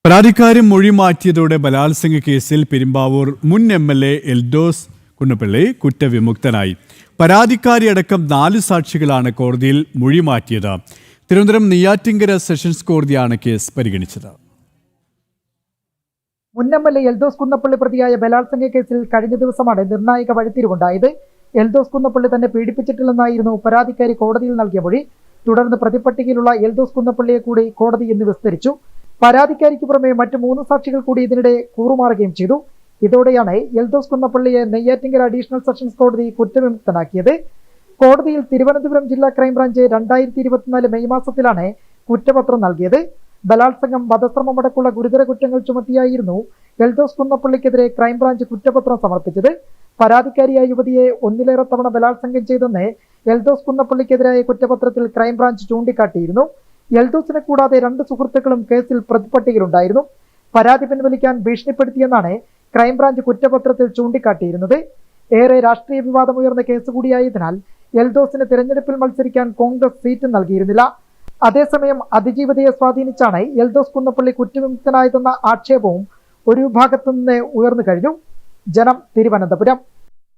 പരാതിക്കാരൻ മൊഴി മാറ്റിയതോടെ ബലാത്സംഗ കേസിൽ പെരുമ്പാവൂർ മുൻ എംഎൽഎ എൽദോസ് കുന്നപ്പള്ളി കുറ്റവിമുക്തനായി. പരാതിക്കാരിയടക്കം 4 സാക്ഷികളാണ് കോടതിയിൽ മൊഴി മാറ്റിയത്. തിരുവനന്തപുരം നെയ്യാറ്റിൻകര സെഷൻസ് കോടതിയാണ് കേസ് പരിഗണിച്ചത്. മുൻ എംഎൽഎ എൽദോസ് കുന്നപ്പള്ളി പ്രതിയായ ബലാത്സംഗ കേസിൽ കഴിഞ്ഞ ദിവസമാണ് നിർണായക വഴിത്തിരിവുണ്ടായത്. എൽദോസ് കുന്നപ്പള്ളി തന്നെ പീഡിപ്പിച്ചിട്ടില്ലെന്നായിരുന്നു പരാതിക്കാരി കോടതിയിൽ നൽകിയ മൊഴി. തുടർന്ന് പ്രതിപട്ടികയിലുള്ള എൽദോസ് കുന്നപ്പള്ളിയെ കൂടി കോടതി ഇന്ന് വിസ്തരിച്ചു. പരാതിക്കാരിക്ക് പുറമെ മറ്റ് 3 സാക്ഷികൾ കൂടി ഇതിനിടെ കൂറുമാറുകയും ചെയ്തു. ഇതോടെയാണ് എൽദോസ് കുന്നപ്പള്ളിയെ നെയ്യാറ്റിൻകര അഡീഷണൽ സെഷൻസ് കോടതി കുറ്റവിമുക്തനാക്കിയത്. കോടതിയിൽ തിരുവനന്തപുരം ജില്ലാ ക്രൈംബ്രാഞ്ച് 2024 മെയ് മാസത്തിലാണ് കുറ്റപത്രം നൽകിയത്. ബലാത്സംഗം, വധശ്രമമടക്കമുള്ള ഗുരുതര കുറ്റങ്ങൾ ചുമത്തിയായിരുന്നു എൽദോസ് കുന്നപ്പള്ളിക്കെതിരെ ക്രൈംബ്രാഞ്ച് കുറ്റപത്രം സമർപ്പിച്ചത്. പരാതിക്കാരിയായ യുവതിയെ 1-ലേറെ തവണ ബലാത്സംഗം ചെയ്തെന്ന് എൽദോസ് കുന്നപ്പള്ളിക്കെതിരായ കുറ്റപത്രത്തിൽ ക്രൈംബ്രാഞ്ച് ചൂണ്ടിക്കാട്ടിയിരുന്നു. എൽദോസിനെ കൂടാതെ 2 സുഹൃത്തുക്കളും കേസിൽ പ്രതിപട്ടികയിലുണ്ടായിരുന്നു. പരാതി പിൻവലിക്കാൻ ഭീഷണിപ്പെടുത്തിയെന്നാണ് ക്രൈംബ്രാഞ്ച് കുറ്റപത്രത്തിൽ ചൂണ്ടിക്കാട്ടിയിരുന്നത്. ഏറെ രാഷ്ട്രീയ വിവാദമുയർന്ന കേസ് കൂടിയായതിനാൽ എൽദോസിന് തിരഞ്ഞെടുപ്പിൽ മത്സരിക്കാൻ കോൺഗ്രസ് സീറ്റ് നൽകിയിരുന്നില്ല. അതേസമയം അതിജീവിതയെ സ്വാധീനിച്ചാണ് എൽദോസ് കുന്നപ്പള്ളി കുറ്റവിമുക്തനായതെന്ന ആക്ഷേപവും ഒരു വിഭാഗത്തു നിന്ന് ഉയർന്നു കഴിഞ്ഞു. ജനം, തിരുവനന്തപുരം.